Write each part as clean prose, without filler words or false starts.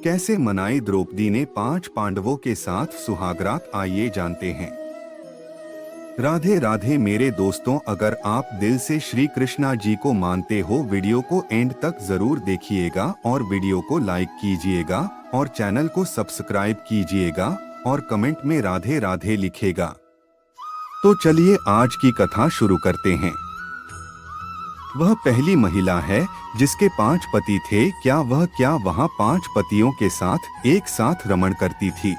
कैसे मनाई द्रौपदी ने 5 पांडवों के साथ सुहागरात, आइए जानते हैं। राधे राधे मेरे दोस्तों, अगर आप दिल से श्री कृष्णा जी को मानते हो वीडियो को एंड तक जरूर देखिएगा और वीडियो को लाइक कीजिएगा और चैनल को सब्सक्राइब कीजिएगा और कमेंट में राधे राधे लिखेगा। तो चलिए आज की कथा शुरू करते हैं। वह पहली महिला है जिसके 5 पति थे। क्या वह 5 पतियों के साथ एक साथ रमण करती थी?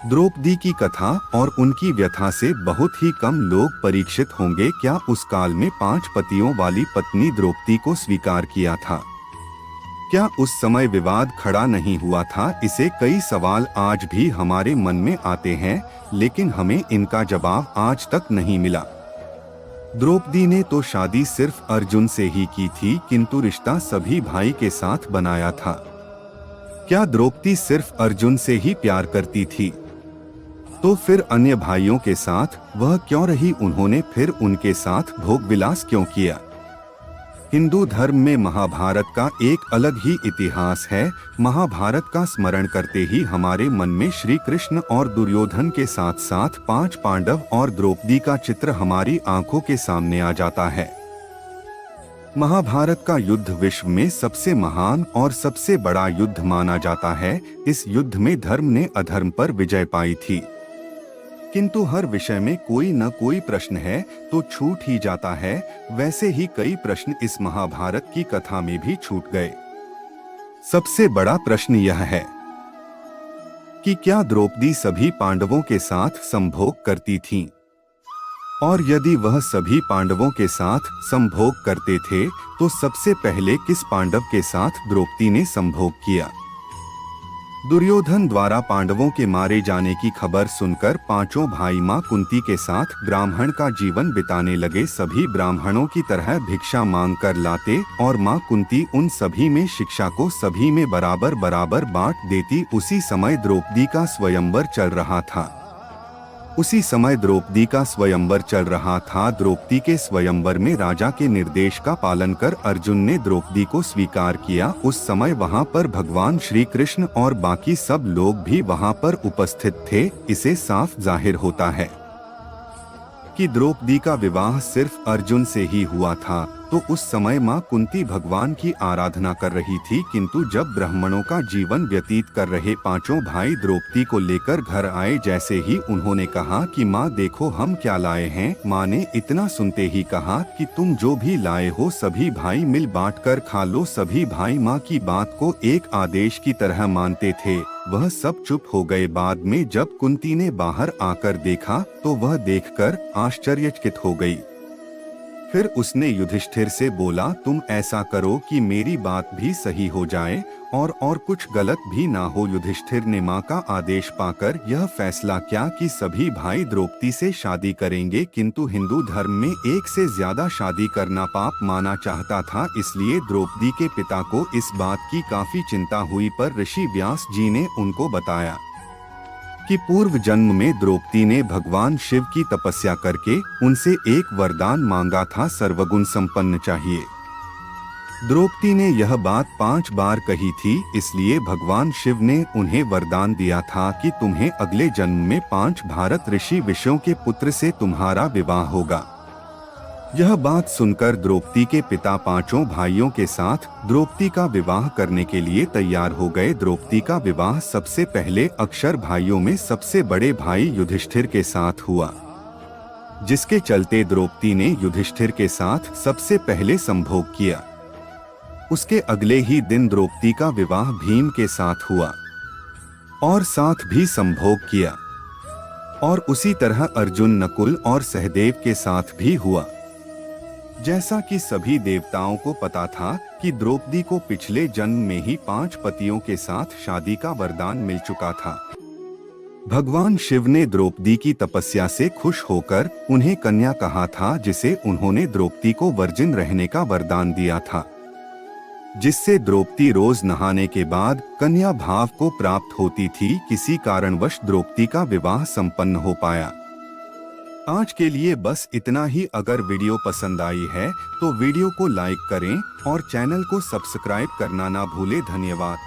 द्रौपदी की कथा और उनकी व्यथा से बहुत ही कम लोग परीक्षित होंगे। क्या उस काल में 5 पतियों वाली पत्नी द्रौपदी को स्वीकार किया था? क्या उस समय विवाद खड़ा नहीं हुआ था? इसे कई सवाल आज भी हमारे मन में आते हैं, लेकिन हमें इनका जवाब आज तक नहीं मिला। द्रौपदी ने तो शादी सिर्फ अर्जुन से ही की थी, किंतु रिश्ता सभी भाई के साथ बनाया था। क्या द्रौपदी सिर्फ अर्जुन से ही प्यार करती थी? तो फिर अन्य भाइयों के साथ वह क्यों रही? उन्होंने फिर उनके साथ भोग विलास क्यों किया? हिंदू धर्म में महाभारत का एक अलग ही इतिहास है। महाभारत का स्मरण करते ही हमारे मन में श्री कृष्ण और दुर्योधन के साथ साथ 5 पांडव और द्रौपदी का चित्र हमारी आंखों के सामने आ जाता है। महाभारत का युद्ध विश्व में सबसे महान और सबसे बड़ा युद्ध माना जाता है। इस युद्ध में धर्म ने अधर्म पर विजय पाई थी, किंतु हर विषय में कोई न कोई प्रश्न है तो छूट ही जाता है। वैसे ही कई प्रश्न इस महाभारत की कथा में भी छूट गए। सबसे बड़ा प्रश्न यह है कि क्या द्रौपदी सभी पांडवों के साथ संभोग करती थीं? और यदि वह सभी पांडवों के साथ संभोग करते थे तो सबसे पहले किस पांडव के साथ द्रौपदी ने संभोग किया? दुर्योधन द्वारा पांडवों के मारे जाने की खबर सुनकर 5 भाई मां कुंती के साथ ब्राह्मण का जीवन बिताने लगे। सभी ब्राह्मणों की तरह भिक्षा मांग कर लाते और मां कुंती उन सभी में शिक्षा को सभी में बराबर बराबर बांट देती। उसी समय द्रौपदी का स्वयंवर चल रहा था। द्रौपदी के स्वयंवर में राजा के निर्देश का पालन कर अर्जुन ने द्रौपदी को स्वीकार किया। उस समय वहां पर भगवान श्री कृष्ण और बाकी सब लोग भी वहां पर उपस्थित थे। इसे साफ जाहिर होता है कि द्रौपदी का विवाह सिर्फ अर्जुन से ही हुआ था। तो उस समय मां कुंती भगवान की आराधना कर रही थी, किंतु जब ब्राह्मणों का जीवन व्यतीत कर रहे 5 भाई द्रौपदी को लेकर घर आए, जैसे ही उन्होंने कहा कि मां देखो हम क्या लाए हैं, मां ने इतना सुनते ही कहा कि तुम जो भी लाए हो सभी भाई मिल बांटकर खा लो। सभी भाई मां की बात को एक आदेश की तरह मानते थे। वह सब चुप हो गए। बाद में जब कुंती ने बाहर आकर देखा तो वह देखकर आश्चर्यचकित हो गई। फिर उसने युधिष्ठिर से बोला, तुम ऐसा करो कि मेरी बात भी सही हो जाए और कुछ गलत भी ना हो। युधिष्ठिर ने मां का आदेश पाकर यह फैसला किया कि सभी भाई द्रौपदी से शादी करेंगे, किंतु हिंदू धर्म में एक से ज्यादा शादी करना पाप माना चाहता था। इसलिए द्रौपदी के पिता को इस बात की काफी चिंता हुई, पर ऋषि व्यास जी ने उनको बताया कि पूर्व जन्म में द्रौपदी ने भगवान शिव की तपस्या करके उनसे एक वरदान मांगा था, सर्वगुण संपन्न चाहिए। द्रौपदी ने यह बात 5 बार कही थी, इसलिए भगवान शिव ने उन्हें वरदान दिया था कि तुम्हें अगले जन्म में 5 भारत ऋषि विषयों के पुत्र से तुम्हारा विवाह होगा। यह बात सुनकर द्रौपदी के पिता 5 भाइयों के साथ द्रौपदी का विवाह करने के लिए तैयार हो गए। द्रौपदी का विवाह सबसे पहले अक्षर भाइयों में सबसे बड़े भाई युधिष्ठिर के साथ हुआ, जिसके चलते द्रौपदी ने युधिष्ठिर के साथ सबसे पहले संभोग किया। उसके अगले ही दिन द्रौपदी का विवाह भीम के साथ हुआ और साथ भी संभोग किया, और उसी तरह अर्जुन, नकुल और सहदेव के साथ भी हुआ। जैसा कि सभी देवताओं को पता था कि द्रौपदी को पिछले जन्म में ही 5 पतियों के साथ शादी का वरदान मिल चुका था। भगवान शिव ने द्रौपदी की तपस्या से खुश होकर उन्हें कन्या कहा था, जिसे उन्होंने द्रौपदी को वर्जिन रहने का वरदान दिया था, जिससे द्रौपदी रोज नहाने के बाद कन्या भाव को प्राप्त होती थी। किसी कारणवश द्रौपदी का विवाह संपन्न हो पाया। आज के लिए बस इतना ही। अगर वीडियो पसंद आई है तो वीडियो को लाइक करें और चैनल को सब्सक्राइब करना ना भूलें। धन्यवाद।